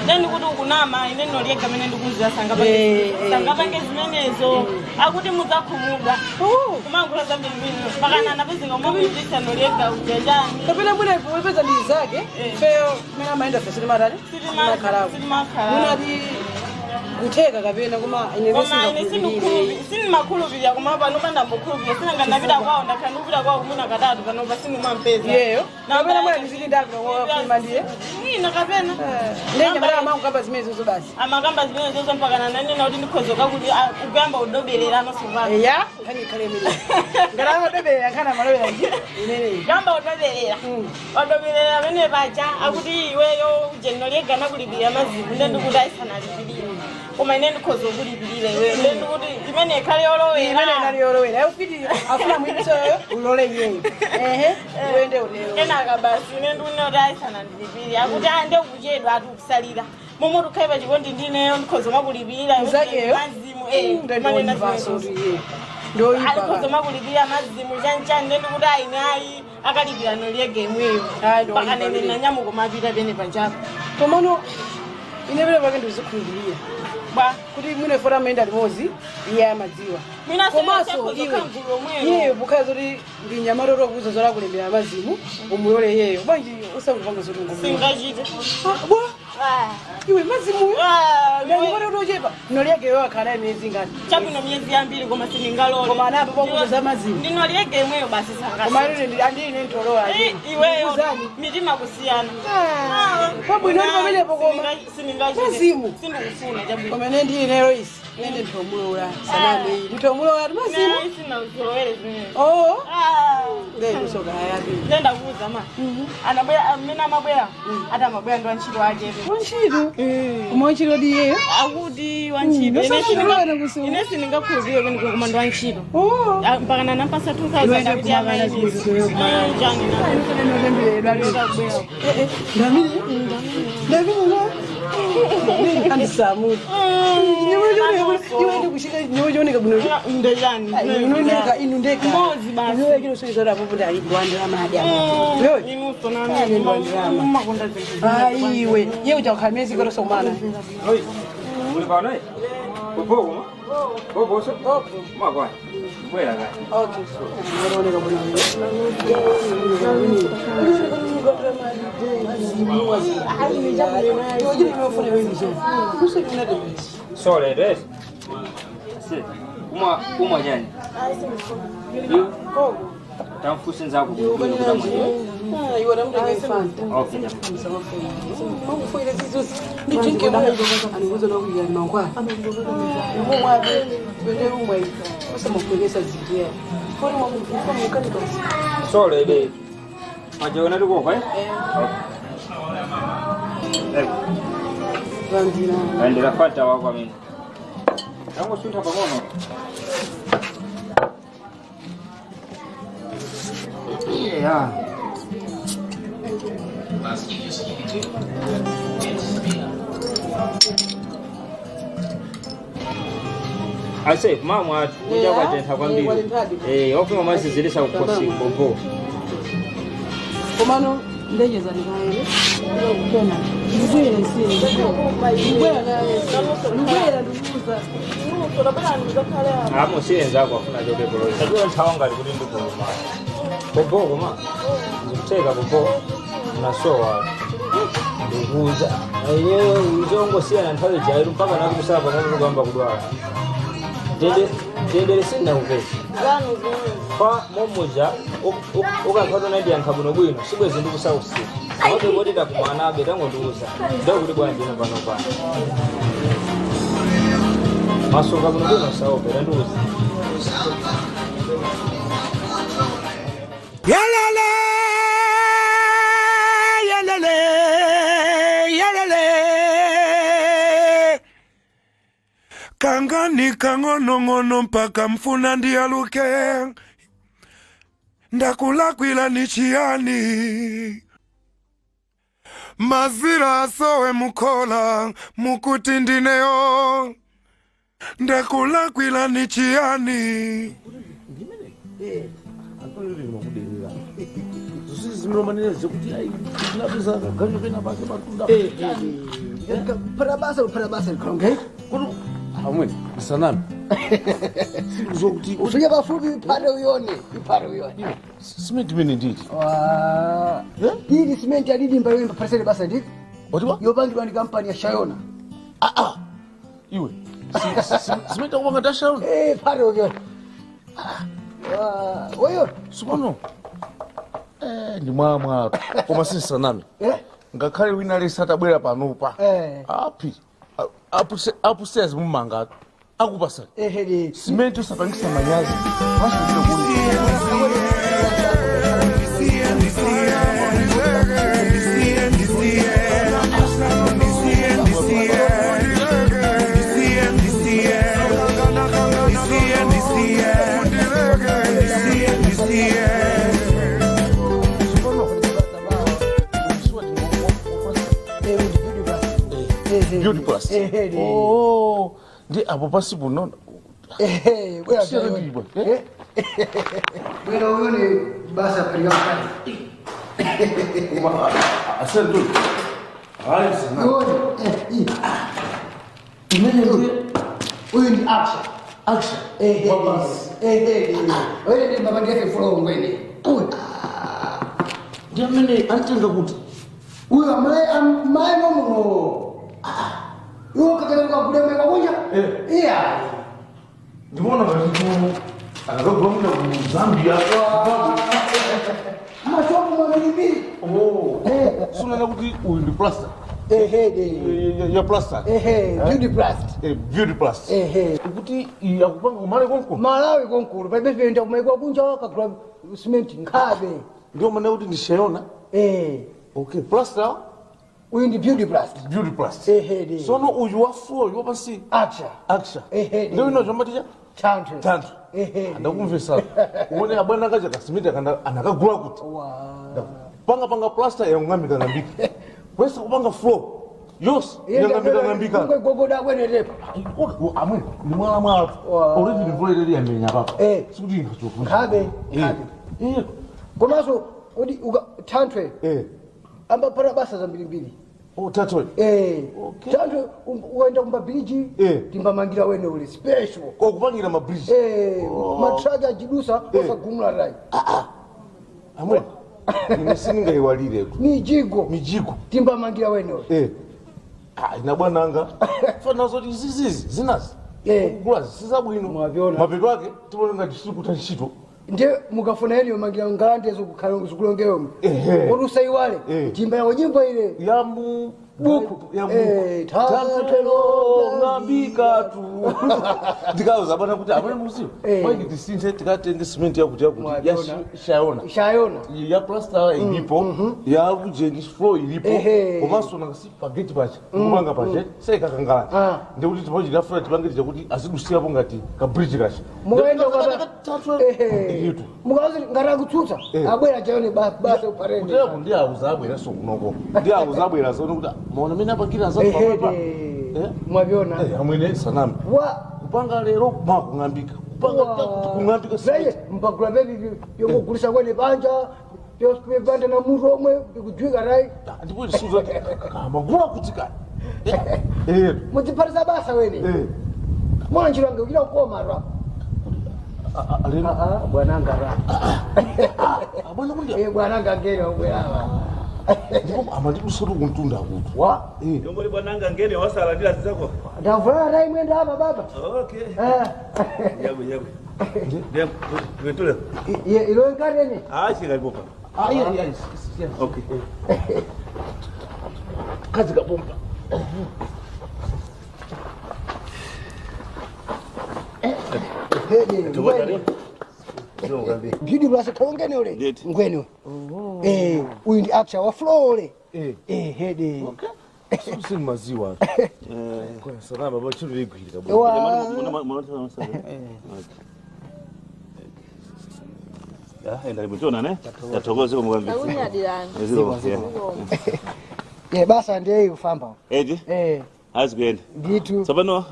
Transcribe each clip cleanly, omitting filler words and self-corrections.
Then we go kunama ine no liega mene ndikuziza sanga bange zimenezo akuti muzakumuda kumangula zambi mino pakana napezinga mobizisa no liega ujajani kapena mbona ipopeza ndizake feo mena maenda fesili matani makarabu munadi kuteka kapena kuma sini makhulupirira kuma pano pandambokhulupirira sinanga ndapita kwawo ndakhanupita kwawo kumuna katatu panopa singumampeza yeyo kapena mwana ndizili ndakulima ndiye mwina kapena ndenge mara amakukamba zimenezo basi amakamba zimenezo mpakana nanena kuti ndikhozoka kuti ukuyamba udoberera amasovana ya khani khalemile ngala udoberera khana malobera nje inene gamba udoberera bene bacha akuti iweyo ujeno liega nakulipirira mazibu ndikuti ayisanalipirira kuma ine ndikhozo kulipirira iweyo ndikuti imene khali yolowera imene nali yolowera ufiti afuna mwitso ulole yeye uende ulelo kenaka basi ine ndikuti ayisanalipirira akuti ande kuchedwa atukusalira momo tukhaiba chikondi ndineyo ndikhozo makulipirira mazimu manena zimenezo ndoyipa ndikhozo makulipirira mazimu chanchani ndikuti ayinayi akalipira noliega imweyo pakanene nanyamuko mapita pene panjapa komano ine vile vake ndizikhulupirira ba kuti mwine fora maenda limozi iye amadziwa komaso iye bukhaza kuti ndinyamaroro kuzo zola kulembera mazimu umuyole yeyo banji usangupanga zoti singachite iwe mazimu ndikore utochepa noliege akhala imezi ngati chabwino myezi yambiri koma siningalole koma anapo pakuza mazimu ndinoliege imweyo basi sangati koma andine ntolola iweyo mitima kusiyana pabwino ndi pamenepo koma mazimu sindikufuna chabwino koma nendili nero isi nende ntomulola saname iyi ntomulola mazimu sina uzolowere zimene ndende soka yapi ndenda kuuza ma anabwera amene amabwera ati amabwera ndi wantchito ake wantchito koma wantchito ndiyeyo akuti wantchito ine sindingakhulupirire kuti ndikoma ndi wantchito mpakana nampasa 2000 kuti andisamuti niwejoneka buno ndeyani inondeka inondeka mbozi basi niwe kino sio zara popo ndali ndwandira madi apo wewe inuso nani makonda zinthu aiwe yewe utakhamezi kwa somana oi ulipana bobo bobo so magwa bwela ga okay unaoneka buno sole des uma jani tamfusin zaku iwe namda ngefanta okay makufoira zizo ndithinke mwana anikuzo nokuya nokwa umwabe bende umwe usamukugesa zigiya fori mwamufa mukanika sole be majona duko kwa Andira fata wako mimi. Tangu sunta pamoja. Yeah. Ase mama kuja kwa jenta kwambie. Ofuma masi zilisa ukosi bobo. Komano ndege za nikaele ukena ngwele si ngwele nduza amo siyenza kwa funa joke bolo sajua ntawanga kuti ndiko ma bobo ma ngiteka bobo nasowa nduza ayeyo uzongo siyana nthawe jairu mpaka nakusaba nakugamba kudwala dende sina uvesi kwa momoja ukakhato naidi yankhabuno bwino sibwezi ndikusausi awote bodita kumanabe tango nduza ndakuti bwana ndino pano pano masoka buno bwino saopera nduza yalele yalele yalele kangani kangono mpaka mfuna ndialuke ndakulakwila nichiani mazira asowe mukola mukuti ndineyo ndakulakwila nichiani zimromanene zekuti ai zvinabisa ganyo pena bake matunda parabasa kalonge Hamwe sanami. Sizokuthi ufike bafubi iphare uyone cement mini nditi. Hili cement alidimba yemba parcel basa nditi Watiwa? yobangirwa ni kampani ya Shayona Iwe. Cement akubanga tashaona. phare uyone oyo Sumono. Ndi mwamwa koma si sanami. Ngakhale wina lesata bwera panopa. Api. Upstairs mumanga akupasa. Cement usapangisa manyazi. Washindile kuni. Beauty plus. Oh, ndi apo pasipo no. Bwera uyone basa paliga mkali Asante. Hai sana. Huyu ni Aksha. Wewe ni baba yake flow ngwene. Jamani antenga kuti. Huyu amaye momo. Yo kakele kwa kudeme kwa kunja? Iya. Ndibona ngati anakagomna ku Zambia. Mashopo mwalibi. Suna na kuti uyu ndi plaster. Ya plaster. Beauty blast. Beauty plus. Kuti akupanga kumale konko. Malawi konkulu bebe penda kumekwa kunja kakula cement ngabe. Ndio maana kuti ndi Shayona. Okay, plaster. Uyu ndi beauty blast. Beauty plus. Sono uyu wa floor yo pasi. Aksha. Ndio ino chomati cha Tantu. Ndakumvesa. Uone abwana kaja kasimita kana anakagula kuti. Panga plaster ya ngambika. Kwesa kupanga floor. Yos, ngambika. Ngogoda kwenerepa. Amwe, ni mwala. Already ni vole ile ya menya papa. Sikuti ngachofu. Ngabe. Komaso odi Tantwe. Amba para basa za mbili. Tatwe. Okay. Tantwe uenda kumba bridge. Timba mangira wene ule special. Kwa kupangira ma bridge. Matraja jidusa kosa gumula rai. Amwe. Nimesinga iwalire tu. Mijigo. Timba mangira wene ule. Ina bwananga. Fana zoti zizizi zinazi. Kugulazi sizabwino. Mapeto yake tibone ngati sikuta ntchito. Nde mukafuna heliyo mangira ngande zokulongeyo. Orusa iwale. Timba ya nyimbo ile. Ya buku. Tatelo ngambika tu. Ndikauza bana kuti amene musiwo. Manje tisinthe tikatenge cement yakuti ya Shayona. Ya plaster ilipo, ya kujenga floor ilipo. Komanso ngasi pageti pacha. Kumanga pacha seka kangala. Ndikuti tipoji la floor tipangeti kuti asikusiyapo ngati ka bridge kacha. Muenda kwa mukazi ngara kutsutsa abwera chayone basa uparende. Kuti ndi auza abwera so kunoko. Ndi auza abwera so kuti maona mina pakira za papa. Mwaviona. Amwene sanami. Kupanga lero makungambika. Kupanga kungambika sije mpagula bebi yokugulisha kwene banja yoswe banda na muro omwe kujwika rai. Ndipo lisuza magula kutika. Muziparisa basa wene. Mwanji wange ukira ukoma ra. Alina bwananga ra. Bwana kundi. Bwananga ngene obwera. Ndipo amandi kusoro kuntunda kuti. Ngombe bwananga ngene wasala ndila zako. Ndavula rai mwenda hapa baba. Okay. Yabu. Dem, vetule. Ilo nkareni. Shika ipopa. Yes. Okay. Kazi kabomba. Beauty blast kaongene ule. Ngwene. Uyu ndi Aksha wa floor ule. Hede. Okay. Sisi maziwa. Kwa sana baba chiru ligwira Mbona enda libutona ne? Yatogoze ko mugambi. Basa ndiye kufamba. Husband. Gitu. Sabano.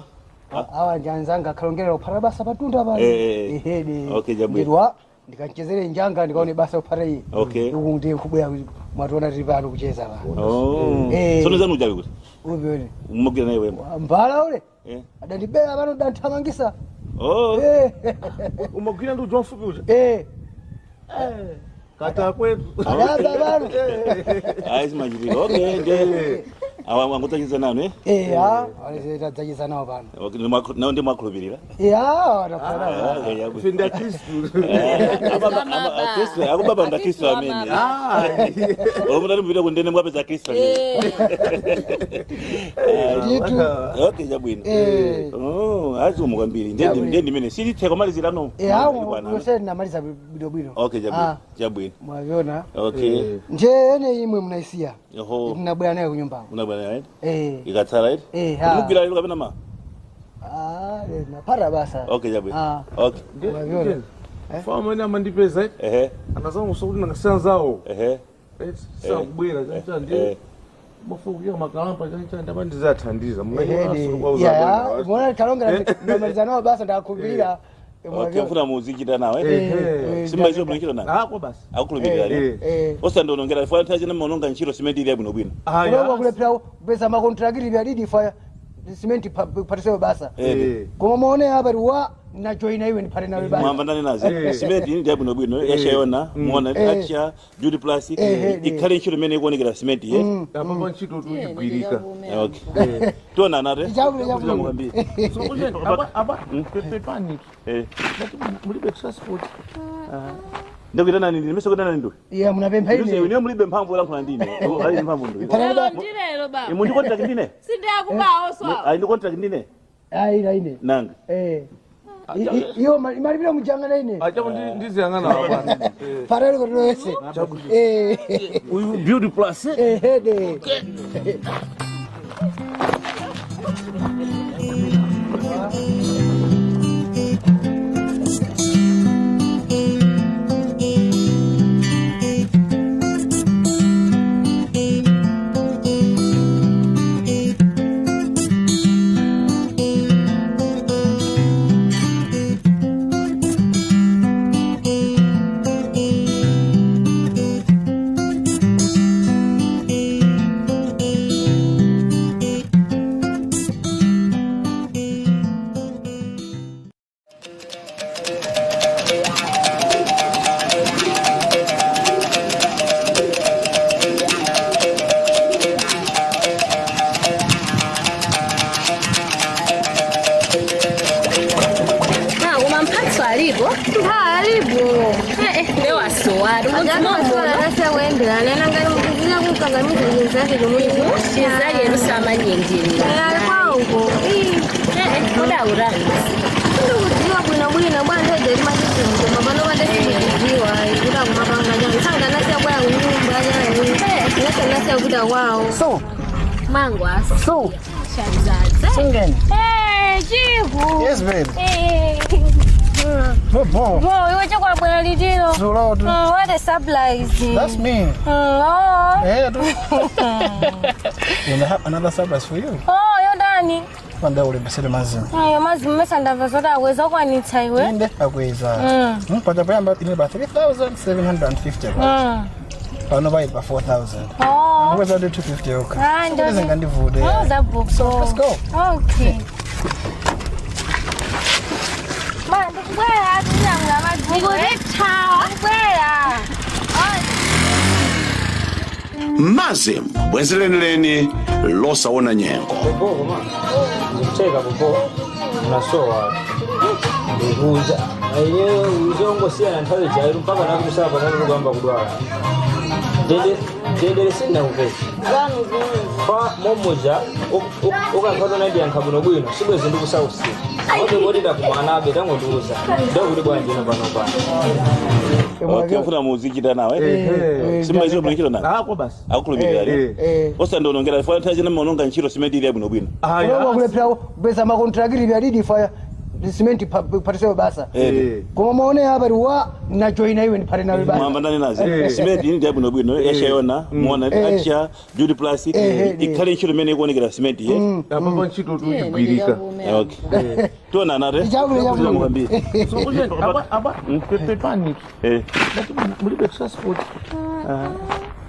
Awa njanzanga kalongera upara basa patunda bali. Hede. Okay jabu. Ndwa ndikachezere njanga ndikaone basa upara iyi. Okay. Ndi kubwera mwatona tili pano kucheza ba. Sono zanu jabi kuti. Ubione. Umugina naye wemba. Mbala ule. Eh. Adandibera bano dantamangisa. Oh. Umugina ndio John Fubi uje. Kata kwetu. Alaba bano. Ai simajiri. Okay, ndio. Awa ngutakiza nani? Wale tajiza nao bano. Okay, nao ndio makulubirira. Wanafanya. Finda Kristo. Kristo, akubaba nda Kristo ameni. Omulali mbira kundene mwabe za Kristo. Okay, jabwino. Azi umugambiri. Ndendi mene. Siri teko malizira no. Wose na maliza bidobino. Okay, jabwino. Mwaviona? Okay. Nje ene imwe mnaisia. Yoho. Mnabwana nayo kunyumba. Unabwana nayo? Ikatsala iti? Mugira lero kabena ma? Na para basa. Okay, jabwino. Okay. Mwaviona? Fama ina mandipeza. Anazama usudi na kasanzao. Sasa kubwira kancha ndiye. Mafukia makalamba kancha ndabandi zathandiza. Mbona kalonga na malizano basa ndakubira. Okay, mfuna muziki nawe. Simba izo bunikira nawe. Kwa basi. Akulubira ali. Osa ndo nongera fa taje na mononga nchiro cement ile bino bino. Kwa kule pia pesa makontragiri vya didi fa cement patiseo basa. Kwa muone hapa ruwa na join iwe ni pale nawe basa. Mwamba ndani nazo. Cement ile bino bino yashayona muona acha Judy Plus ikale nchiro mene kuonekera cement ye. Baba nchito tujibirika. Okay. Tuona nare. Jabu mwambie. So ujendo aba pepe panic. Mulibe transport. Ndio nani nimesogana nani ndo? Mnapempa ile. Ndio mulibe mpamvu la kuna ndine. Ali mpamvu ndo. Paraba Ndilelo baba. Mundi contract ndine? Sinde akubao swa. Ai ndo contract ndine? Ila ine. Nanga. Iyo mali bila mjanga na ine. Acha ndizi yangana hapa. Parale ko roese. Uyu Beauty Plus. Hede. So, Mangwa. so, Shazaza. singen. Hey, Chiku. Yes, babe. Hey. Bon. Whoa, you want to go to the deal? So loud. What a surprise. That's me. Oh. Hey, and I have another surprise for you. Oh, you're done. Kwanda ule besele mazima. Ayo mazi mmesanda vazoda aweza kwanitsa iwe. Inde akweza. Mpata pamba ine ba 3750. Pano ba 4000. Oh. Kweza de 250 yoka. Ndio. Ndio ngandivude. Oh, that book. So let's go. Okay. Ma, ndikwela atiyanga mazi. Ngikuletha. Ndikwela. Mazim bwenzeleneleni losawona nyengo bobo ma cheka bobo unasowa nguza aye uzongo siya ntale jairu mpaka nakusaba nakugamba kudwala dede sina ukesi fa momoja ukakhono nandi yankhabuno bwino sibwe zindu kusausi ode bodida kumana be tango nduza ndo kuli bwanje no bano bano Okay, mfuna muziki nawe. Simba izo bunikira nawe. Kwa basi. Akulubira ali. Osa ndo nongera fa taje na mononga nchiro cement ile bino bino. Kwa kule pia pesa makontragiri vya didi fa cement patiseo basa. Kwa muone hapa ruwa na join iwe ni pale nawe basa. Mwamba ndani nazo. Cement ile bino bino yashayona muona acha Judy Plus ikale nchiro mene kuonekera cement ye. Baba nchito tujibirika. Okay. Tuona nare. Jabu mwambie. So ujendo aba pepe panic. Mulibe transport.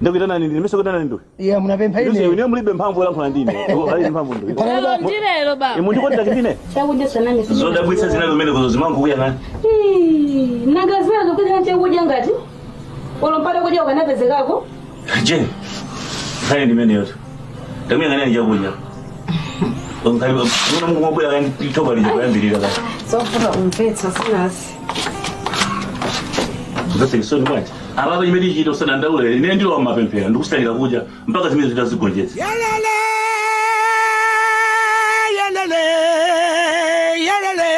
Ndakuitana nini? Nimesokutana nini? Iya munapempha ine. Yusi ine mulibe mphamvu la nkhola ndine. Ali mphamvu ndo. Lelo ndilelo baba. Mundi konta kindine? Chakudya sanani. Zoda bwitsa zina kumene kuzozimangu kuya ngani? Nangazira zokuti chakudya ngati. Olompata kudya ukanapezekako? Je. Hai ndimene yoto. Ndamya ngani chakudya. Onkai una mungu mabula ngani pitoba lije kuyambirira kati. Sofuna umpetsa sinasi. Ngase isoni mwacha. Ababa imeli chito sana ndaule ine ndilo wamapempera ndikustalira kuja mpaka zimene zitazigonjetsa. Yalele, yalele, yalele.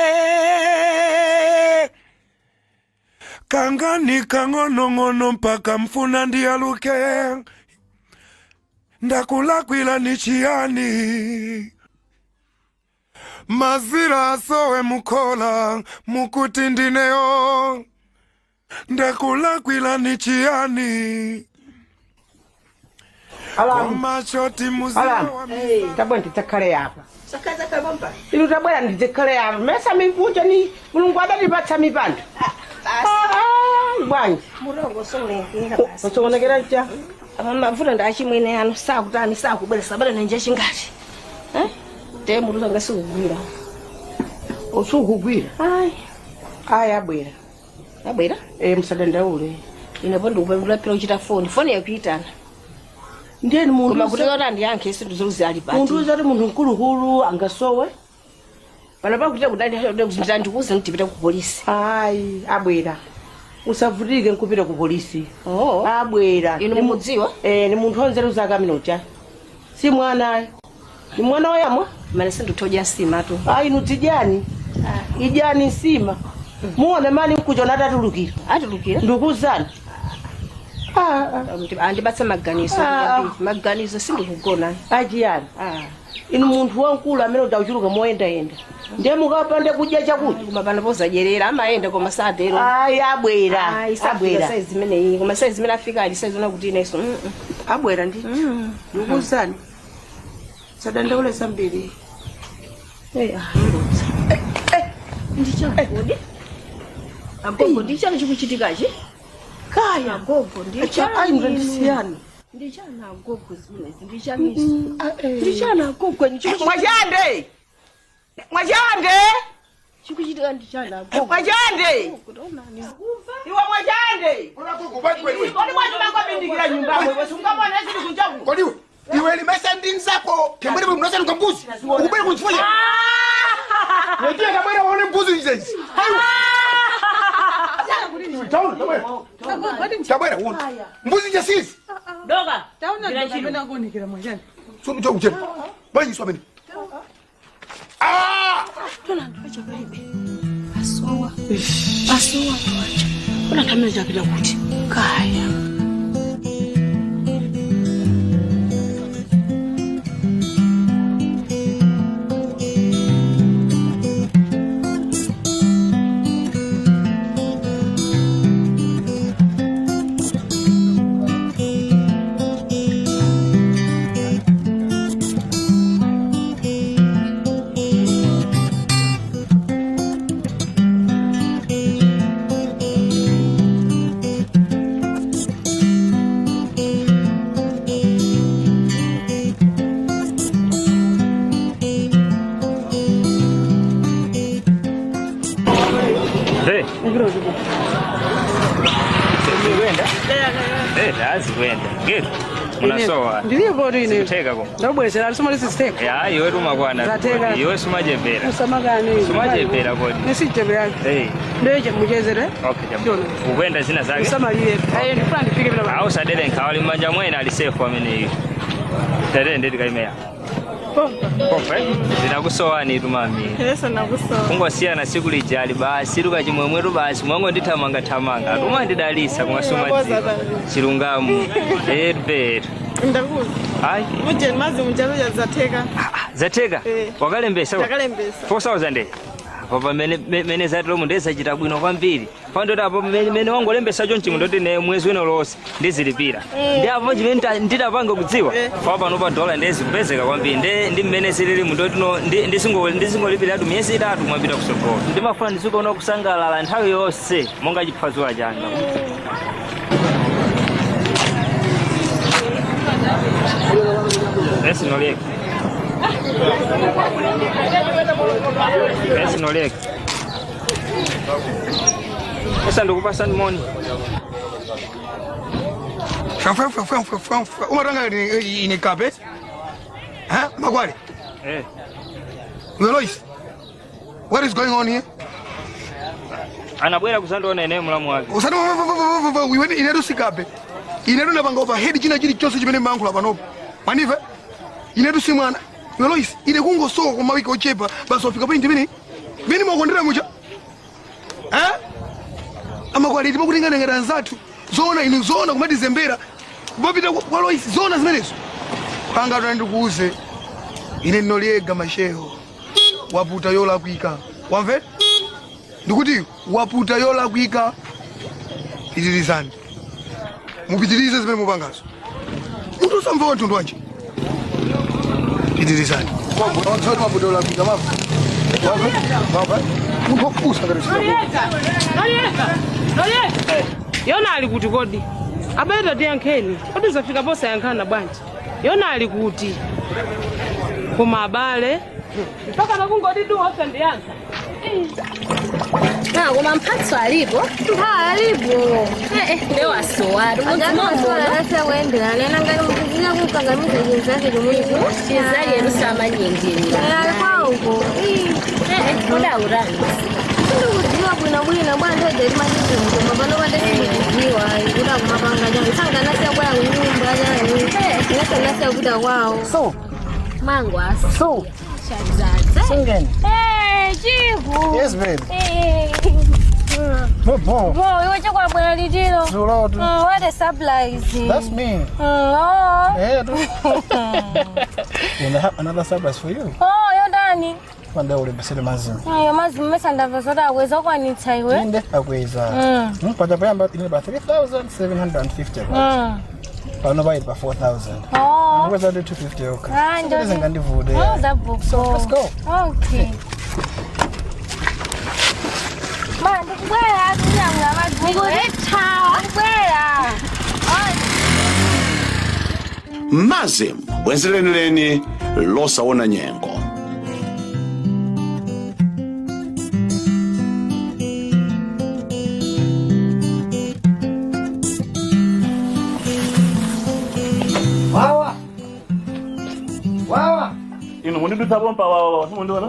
Kangani kangono mpaka mfuna ndialuke. Ndakulakwila ni chiani. Mazira asowe mukola mukuti ndineyo. Ndakulakwila ni chiani. Alamu. Machoti muzio wa Tabwe nditakale hapa. Sakaza kabamba. Ilu tabwe nditakale hapa. Mesa mivuja ni Mulungu adalipatsa mipando. Bwanji. Murongo sonekera basi. Sonekera cha. Amavuna ndachimwene ano sakutani sakubelesa bale nje chingati. Te muruza ngasukugwira. Osukugwira. Ai abwera. Abwera? Msadanda ule. Inapondo kupembula pira uchita phone yakuitana. Ndiyeni mundu. Koma kuti yona ndiyankhe isintu zokuzi ali pati. Mundu uzati munthu mkulukulu angasowe. Panapa kuti kudali ndikuti ndikuze ndipita ku polisi. Ai abwera. Usavutike nkupita ku polisi. Oh. Abwera. Inu mudziwa? Ni munthu onzero zaka minocha. Si mwana. Ni mwana oyamwa? Mane sindutoja nsima tu. Ai nutijani. Ijani nsima. Muone mani mkujona atatulukira. Atulukira? Ndukuzani. Andibatsa maganizo. Maganizo sindikugona. Ajiyani. Inu munthu wankulu amene udauchuluka moyenda. Ndiye mukapande kudya chakudya. Koma pano pozadyerera amayenda koma sadero. Ai abwera. Abwera. Size imene koma size imene afika ali size ona kuti ineso. Abwera ndi. Ndukuzani. Sadandaule sambiri. Ndichakudi. Agogo ndichana chikuchitikachi? Kaya agogo ndichana. Ai ndandisiyana. Ndichana agogo zimene ndichamisa. Ndichana agogo ndichikuchitika. Mwajande. Mwajande. Chikuchitika ndichana agogo. Mwajande. Iwe mwajande. Kodi mwajibakabindikira nyumba wewe sungabona zili kunjaku. Kodi iwe limesa ndinzako kembere mnosa nkambuzi. Ukubere kunchifanya. Ndio kamera waone mbuzi hizi. Tabwera uone. Mbuzi jasisi. Doga. Taona ndapenda kuonikira mwajande. Sono cho ujeni. Bani swameni. Tona ndicho bebe. Asowa. Asowa toacha. Kuna kamera zapita kuti. Kaya. Munasowa. Ndiye bodi ine. Siteka ko. Ndabwesera alisoma lisiteka. Ya iwe ruma kwana. Zateka. Iwe sumajepera. Usamagani. Sumajepera kodi. Nisijepera. Ndeje mujezere. Okay jamu. Ukwenda zina zake. Usamaliye. Ni plan ifike bila. Au sadele nkawali manja mwena alisefu amene. Tere ndeti kaimea. Pompa. Zinakusowa ni tumami. Yeso nakusowa. Kungosiya na siku lijali basi luka chimwemweru basi mwango nditamanga tamanga. Tuma ndidalisa kumasuma chilungamu. Edbed. Ndakuza. Ai. Muje mazi mujaruja zateka. Zateka. Wakalembesa. Wakalembesa. 4000. Papa mene zatlo mundesa chita bwino kwambiri. Pando tapo mene wangu lembesa chonchi ndoti ne mwezi wino lose ndizilipira. Ndi apo chimene ndidapanga kudziwa. Papa no pa dollar ndezipezeka kwambiri. Ndi mmene silili mundoti no ndisingolipira atu miyezi itatu mwapita kusogolo. Ndimafuna ndizikuona kusangalala nthawi yonse monga chiphazuwa changa. Esi noliek. Sasa ndukupa sand money. Umatanga ini carpet? Huh? Magwali? Lois, what is going on here? Anabwera kusandona ene mulamu wake. We went in to sikape. Inedu na banga overhead china chili chose chimene mbankula panopo. Manive? Inedu si mwana. Lois, ine kungo so kwa mawiki ochepa basi ofika pa ndimene. Mimi mwakondera mucha. Amagwali ndipo kulingana ngera nzatu. Zona inu zona kumati zembera. Bobita kwa Lois zona zimenezo. Panga tunandikuuze. Ine noliega masheho. Waputa yola kuika. Wamve? Ndikuti waputa yola kuika. Pitirizani. Mupitirize zimene mupangazo. Mutu samva wantundu wanje. Pitirizani. Waputa waputa yola kuika mafu. Wamve? Mukukusa ngati. Yona ali kuti kodi. Abeta tiyankheni. Kodi zafika posa yankhana bwanji. Yona ali kuti. Koma abale. Mpaka nakungoti duhosa ndiyanka. Koma mphatso alipo? Alipo. Leo asowari. Angaza wendera lena ngani mukuzina kukangamiza jinsi zake domwizo. Chizali yerusama nyingirira. Kwauko. Koda urani. Ndikudziwa bwina bwana ndege manje ngoma bano bandesiwa ikuda kumapanga jana sanga nasi kwa nyumba jana nasi kuda kwao. So mangwa. So Singen. Hey, Chiku. Yes, babe. Hey. Bon. You want to go to the deal? What a surprise. That's me. Oh. Yeah. And I have another surprise for you. Oh, you're done. One day we'll be selling mazim. Your mazim mess and the soda was all one inside. Inde akweza. Mpata pamba about 3,750. I'll buy it by 4,000. Oh. Where's the 250? Okay. Oh, that book. So let's go. Okay. Man, where are you? Mazim bwenzeleneleni losawona nyengo. Wawa. Ino mundu tabompa wawa, mundu wana?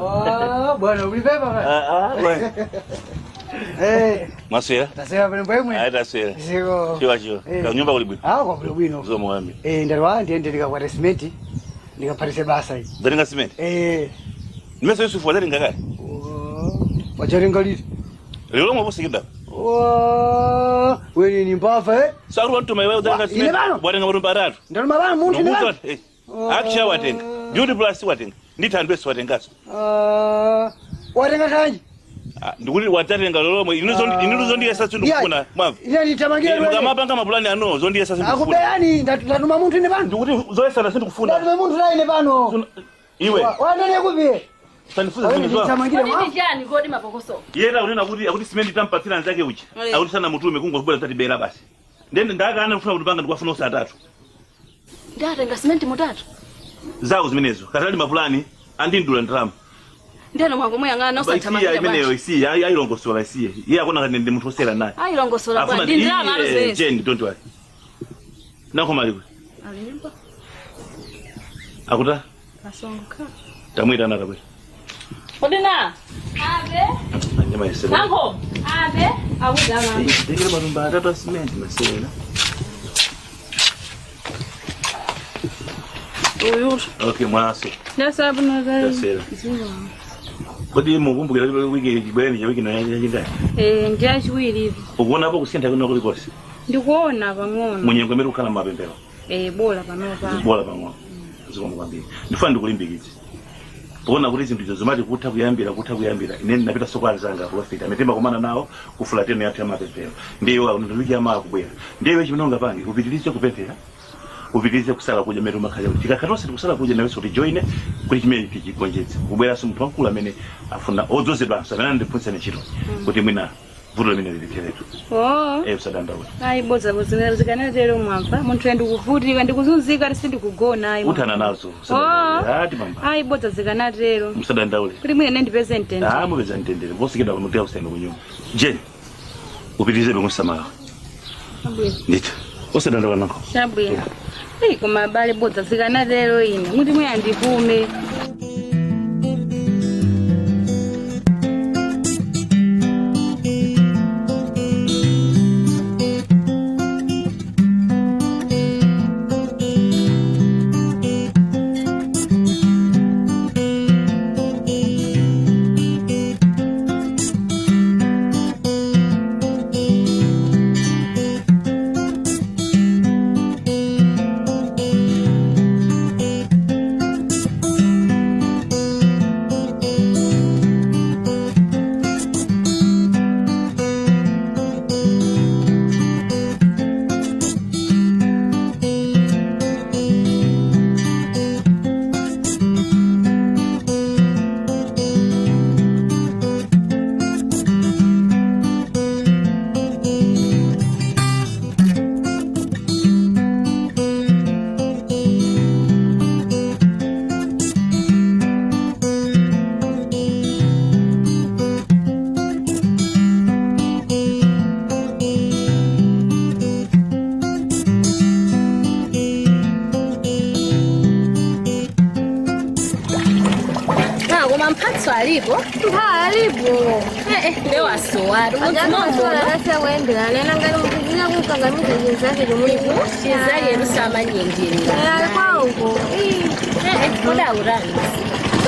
Bwana ulibeba bwana. Bwana. Maswera? Tasema bwana mbwemwe. Taswera. Siko. Chiwa. Ka nyumba kuli bwino. Kwa bwino. Zo mwambi. Ndarwa ndiende ndikakwata cement. Ndikaparise basa hii. Ndaringa cement? Nimeso Yusufu wadari ngakari? Wajaringa liti? Lelo mwa busikida. Wewe ni mbava Saru wantu maiwe udaringa cement. Bwana ngamu baratu. Ndaruma bana muntu ni bana. Aksha watenga. Beauty plus watenga. Nditandwe watengaso. Watenga kanji? Ndikuli watatenga lolomo iniluzo ndiye sasa ndikufuna mwamva. Ine nitamangira wewe. Ngamapanga mapulani ano zo ndiye sasa ndikufuna. Akubeyani ndatuma muntu ine bana. Ndikuti zoyesa na sindikufuna. Ndatuma muntu na ine bano. Iwe. Wanene kubi? Tanifuza zini zwa. Nitamangira mwa. Kodi njani kodi mapokoso. Yera unena kuti cement tampatsira nzake uchi. Akuti sana mutume kungobwera tati bela basi. Ndende ndakana kufuna kutupanga ndikufuna usa 3. Ndatenga cement mutatu. Zao zimenezo. Katali mapulani andindula ndiramu. Ndeno mwangu moyangana nosatamanga. Iya imeneyo isi ayilongosola isiye. Iya akona kanende muntu osera naye. Ayilongosola bwa ndindirama alozese. Jane don't worry. Nako maliwe. Alimpa. Akuta? Kasongoka. Tamwita na tabwe. Odina. Abe. Nyama yesema. Nango. Abe. Awuda mama. Ndikira barumba tata cement masela. Uyur. Okay, mwaso. Nasabu na gari. Nasela. Kodi mukumbukira wiki jibweni wiki na yinga. Njashwiri hivi. Ubona hapo kusenta kuna kuli kosi. Ndikuona pang'ono. Mwenye ngomero ukala mapembero. Bola panopa. Bola pang'ono. Zikomkwambia. Ndifana ndikulimbikitse. Bona kuti zinthu zomati kutha kuyambira. Ine ndinapita sokali zanga profit. Ametemba kumana nawo kufulateni yathu mapembero. Ndiyo ndiliki ama kubwera. Ndiyo chimnonga pangi kupitilize kupemphera. Upitilize kusala kuja meru makhaja. Tikakatose kusala kuja nawe so join kuli chimene tichikonjetse. Kubwera so muthu wankulu amene afuna odzozedwa samene ndifunsa nechito. Kuti mwina vuto limene lilikeretu usadandaule. Ayi boza zikanatero mwamva munthu ndikuvutika ndikuzunzika sindikugona ayi uthana nazo ati mamba ayi boza zikanatero musadandaule kuti mwine ndipeze mtendere mupeza mtendere vosikida kunotia kusenda kunyumba je upitirize bemwe ndita usadandaula nako chabwino koma abale boza zikanatero ine muti mwe andikume. Alipo? Alipo. Leo asoa. Sasa wende nena ngani mkuzina kukangamiza jinsi yake jumuiku. Shizali rusama nyingine. Kwangu. Muda urani.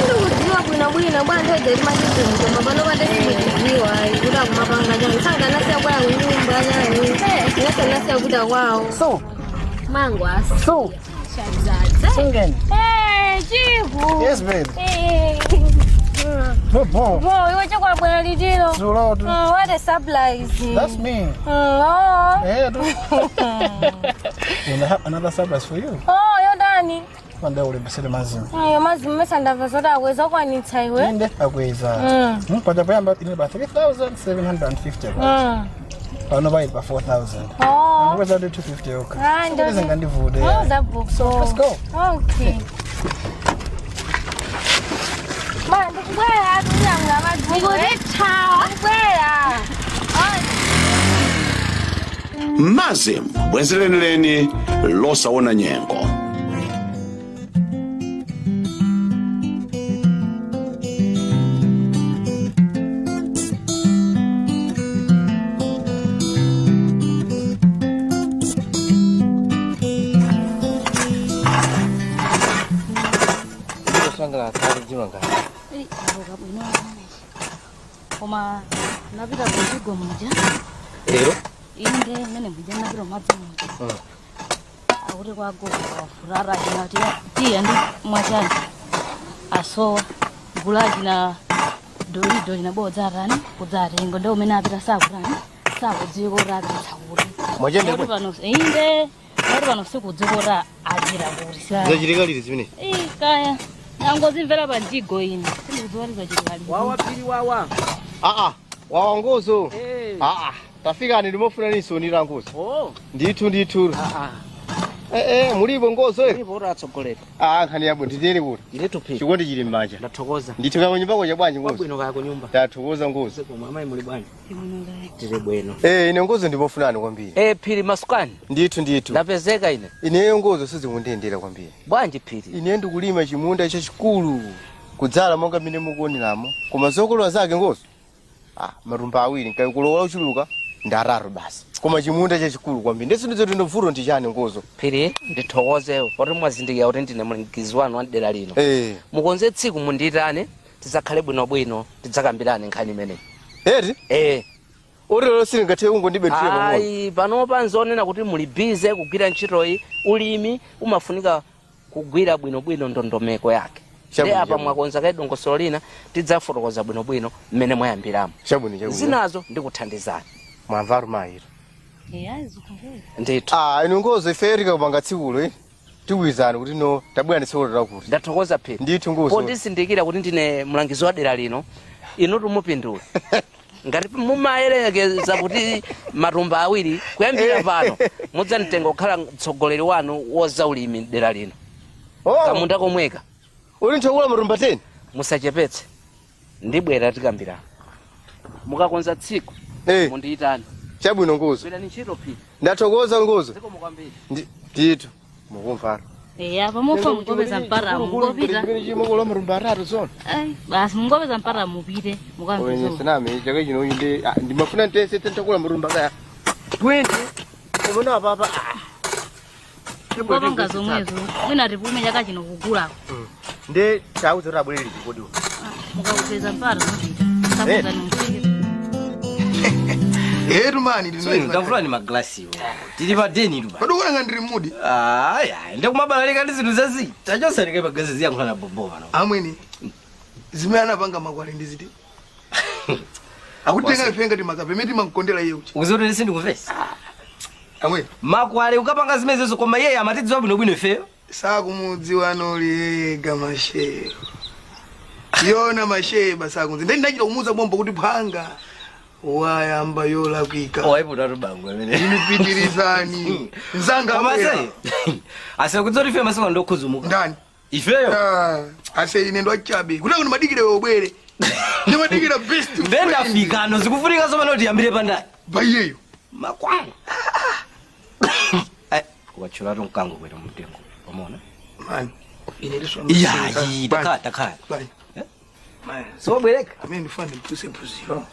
Ndio kujua bwina bwana ndio jadi majibu kwa bano bade sijiwa. Kuda kumapanga jana. Sanga nasi kwa nyumba jana. Nasa kuda wao. So. Mangwa. So. Shazaza. Singen. Jibu. Yes babe. Boy, what you got when you did? What a surprise. That's me. Yeah, we'll have another surprise for you. Oh, you're done. One day we'll be selling Mazim. Oh, Mazim, Miss and I was over in Taiwan. I was, but the brand about 3,750. I know buy it by 4,000. Oh, where's that 250? Okay. And doesn't get the food. Oh, that book. So let's go. Okay. Mazim bwenzeleneleni losaona nyengo. Oma nabira kujigo moja. Lero? Inde nene mbuja nabira mazi moja. Aure kwa go furara tia ndi mwachani. Aso gulaji na dori na boza rani kuzari ngondo menabira saburani. Sabu zigo rabi sauri. Mwajende kwa? Inde bano siku zigora ajira burisa. Zajiriga liri zimene. Kaya. Nangozi mvera bandigo ini. Ndizwari zajiriga. Wawa pili wawa. Wawa ngozo. Tafika nilimofuna nisonira ngozo. Nditu. Mulibo ngozo. Mulibo uratsogolera. Nkhani yabwe ndithere kuti. Iletu phi. Chikondi chili m'manja. Ndathokoza. Ndithuka ku nyumba kwacha bwanji ngozo. Bwino kaya ku nyumba. Ndathokoza ngozo. Koma amayi muli bwanji. Tiri bwino. Ine ngozo ndimofunani kwambiri. Phiri masukani. Nditu. Ndapezeka ine. Ineyo ngozo sizikundiyendera kwambiri. Bwanji phiri. Ine ndikulima chimunda chachikulu. Kudzala monga mine mukuonelamo. Koma zokolola zake ngozo. Marumba awiri nkaikulola uchuluka ndararo basi. Koma chimunda chachikulu kwambiri. Ndesinizo ndinovuto ndichani ngozo. Phiri ndithokoze poti mwazindikira kuti ndine mulangizi wanu wa dera lino. Mukonze tsiku munditane tizakhale bwino tidzakambirane nkhani imeneyi. Eti? Uri siringathe kungondibetira pamwe. Panopa nzonena kuti muli busy kugwira ntchitoyi, ulimi umafunika kugwira bwino ndondomeko yake. Ndi apa mwakonza kayi dongosolo lina tidzafotokoza bwino mmene mwayambiramo. Chabwino. Zinazo ndikuthandizani. Mwamvaru mairo. Nditu. Ino ngozo iferika kupanga tsikulo tiwizana kuti no tabwera ndisekolera kuti. Ndathokoza phiri. Nditu ngozo. Poti sindikira kuti ndine mulangizi wa dera lino. Inu tumupindula. ngati mumayerekeza kuti matumba awiri kuyambira pano mudzanitenga kukhala mtsogoleri wanu wozaulimi dera lino. Kamunda komweka uli nthokula matumba 10 musachepetse ndibwera tikambirana mukakonza tsiku mundiitani chabwino Nguzo bwera ni ntchito phi ndathokoza Nguzo ziko mukwambiri ndithu mukumva apa mufa mungopeza mpara mungopita chimokolo matumba 3 zona basi mungopeza mpara mupite mukambizo oye siname chake chino ndimafuna ntese tentakula matumba kaya 20 umona papa Baba ngazomwezo mwina tipume chaka chino kugula nde chauzo rabweleli kodi mukapeza mpara mupita sakuza nimufike Rumani ndavula ni maglasi tili pa deni luba padokona ngandiri mudi aya ndekumabalalika ndi zinthu zazi tachosalike magazi ziyankhula na bobo pano amweni zimene anapanga makwale ndi ziti akutenga ifenga ti makapemeti mankondela yeuchi uzoti lisi ndikumvesa amweni makwale ukapanga zimenezo koma yeye amatidziwa bwinobwino ifeyo sakumudziwa noliega masheyo yona masheba sakunzi ndi ndachita kumuza bombo kuti phanga wayamba yola kuika waiputa rubangu amene inipitirizani nzanga amase ase kudzoti fe masiko ndokhuzumuka ndani ifeyo ase ine ndo achabe kuti kuti madikire obwere ndi madikira best ndenda fikano zikufunika soma noti yambire pandani bayeyo makwale kuwachula tonkango kwera mtengo pamona man ine liso iya takata bye man so bwereka amene ndifane mpuse mpuziro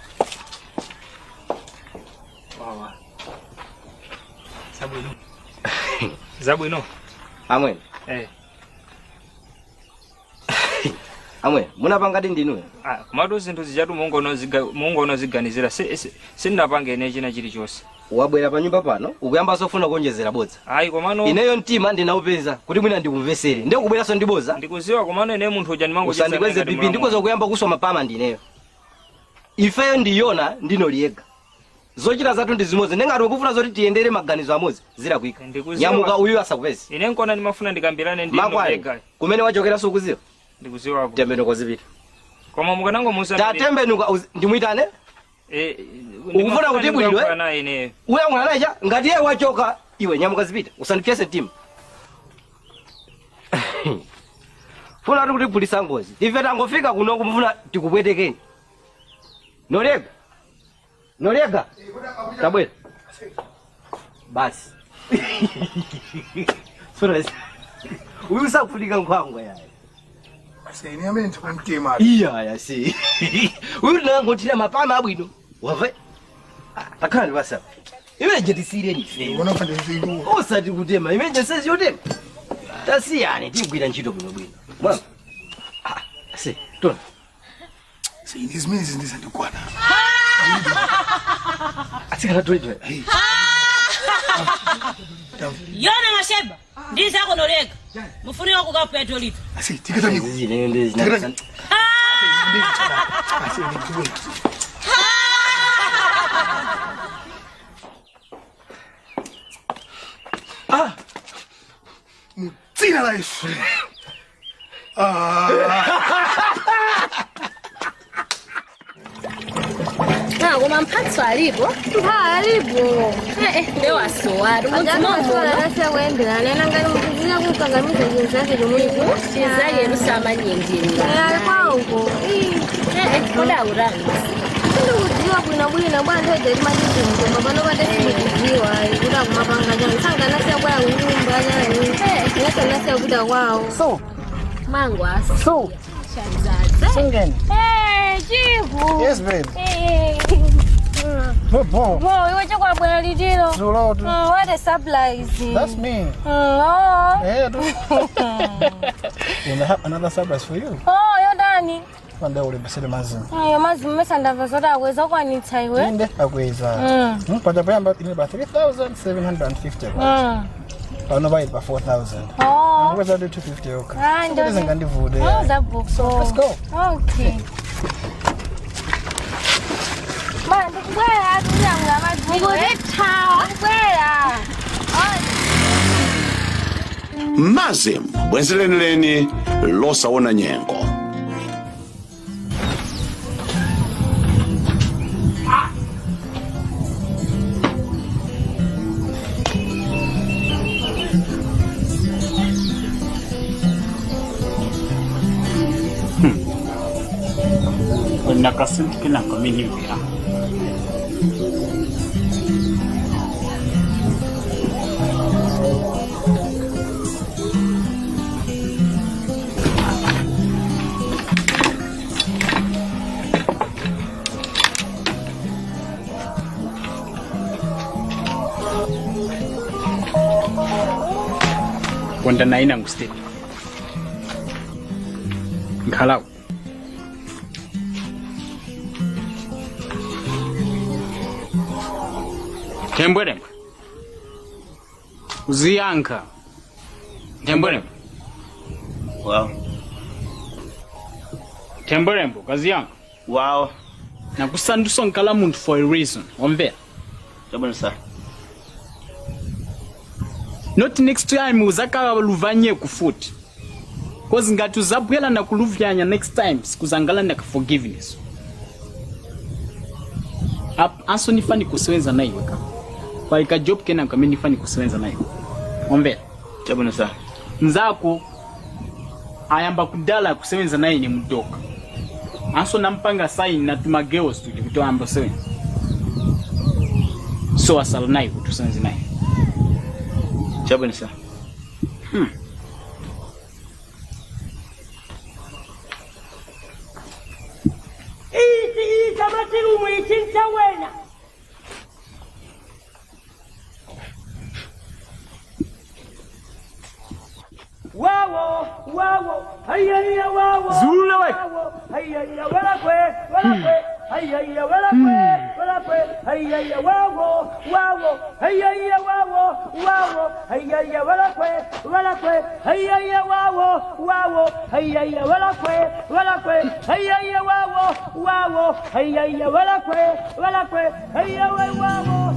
wawa zabwino amwene amwe munapanga ndi ndinu kumatu zinthu zijatu mungono ziganizira sindinapanga ine china chilichonse wabwera pa nyumba pano ukuyamba sofuna kuonjezera bodza ayi komano ineyo mtima ndinaupeza kuti mwina ndikumvesere ndio kubweraso ndiboza ndikuziwa komano ine munthu uja ndimango usandikweze bibi ndikoza kuyamba kusoma pama ndineyo ifeyo ndiyona ndinoliega zochita zathu ndi zimodzi ndengati ukufuna zoti tiyendere maganizo amodzi zirakuika nyamuka uyu asakupeze ine nkona ndimafuna ndikambirane ndinolega kumene wachokera sukuziwa ndikuziwa hapo tembenuka zipita koma mukanango musa tatembenuka ndimuyitane ukufuna kuti bwidwe uyang'una naye ngati yeye wachoka iwe nyamuka zipita usandipyese mtima funa kuti kulisa ngozi ife tangofika kuno kumufuna tikupwetekeni nolega tabwera basi uyu usakufunika nkhwangwa yaye asene amene ndikumtema iya yasi uyu ndangotira mapama abwino wave takhala basa imeje tisire nife unofanda zidu osati kutema imeje sezi yotema tasiyane tigwira ntchito bwino mwana ase tona sine zimene zindizandikwana atikala toijo yona masheba ndizako nolega mufunira kukapha etolito asi tikata niko mutsina la Yesu koma mphatso alipo alipo leo asowari mudzimomona nena ngati mukuzina kukangamiza chinthu chake chomwecho chizake lusamanyengera alipauko kudaurani ndikudziwa bwinobwino bwana toje limachizimtomba pano patesikudziwa kuti akumapanga chani sanganasiya kwaya kunyumba chani nasanasiya kuda kwawo so mangwasa so Singen. Hey, Chifu. Yes, babe. Hey. Good boy. Whoa, you want to go up with a little? So loud. What a surprise. That's me. Oh. Yeah, and I have another surprise for you. Oh, you're done. One day we'll be selling mazim. You must miss and have a sort of ways of one in Taiwan. In the Agweza. But I about 3,750. I'll not buy it by 4,000. Oh. Where's that 250? Okay. And so doesn't get the food. Oh, that book. So let's go. Okay. Man, where are you? We go to town. Where? Mazim bwenzelenileni losaona nyengo nakasenti kina kamini vya wanda naina ngustedi ngalau Tembwerembo uziyanka Tembwerembo wow Tembwerembo kaziyanka wow nakusanduso nkala muntu for a reason omvera tabona sa not next time uzaka luvanye kufuti cause ngati uzabwela na kuluvyanya next time sikuzangala na forgiveness aso nifani kusewenza na iwe kwa ika job kena kama nifani kusewenza na iwe ombe tabona sa nzako ayamba kudala kusewenza na ni mdoka aso nampanga sign na tumageo studio kutoa amba sewenza so asala na iwe tusewenza na iwe tabona sa kama tiru mwitinta wena wawo hayya wawo zule we hayya wala kwe hayya wala kwe hayya wawo hayya wawo hayya wala kwe hayya wawo hayya wala kwe hayya wawo hayya wala kwe hayya wawo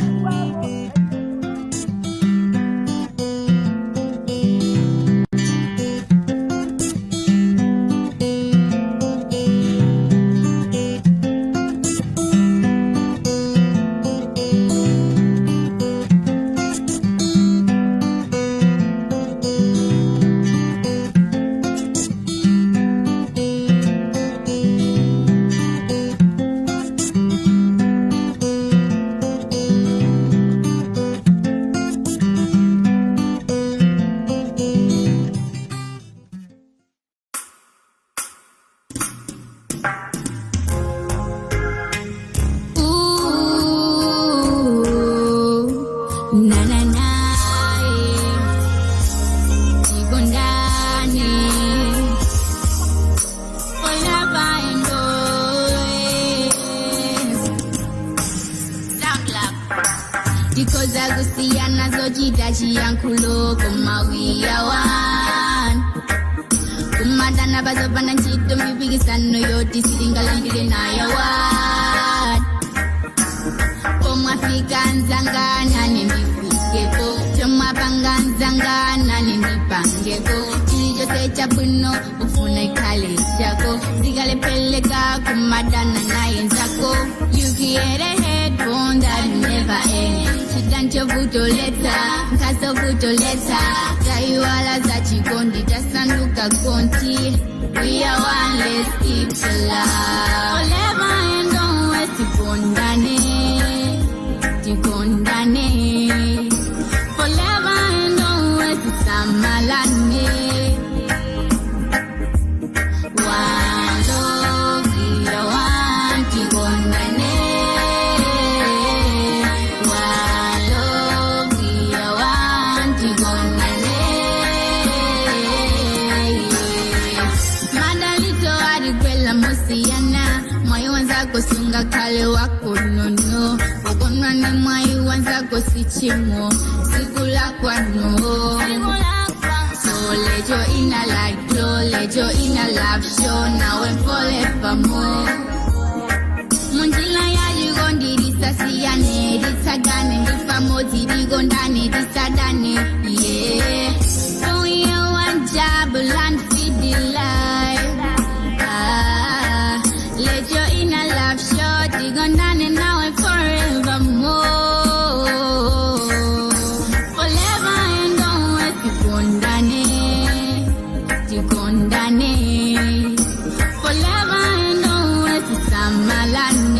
we are one, let's keep the love. Forever and always tikondane. Forever and always samalane. One love, we are one, tikondane. One love, we are one, tikondane. Madalito adikwela musiana. Moyo wanzako sunga kale wako nono. Ugonwa ni moyo wanzako sichimo. Sikula kwano. So let your inner light glow. Let your inner love show. Now and forevermore. Munjila ya jigondi disasiyane. Disagane difamoti digondane disadane. Yeah. So we are one job and feed the life. Let your inner love show, digondane now and forevermore. Forever and always tikondane. Forever and always malani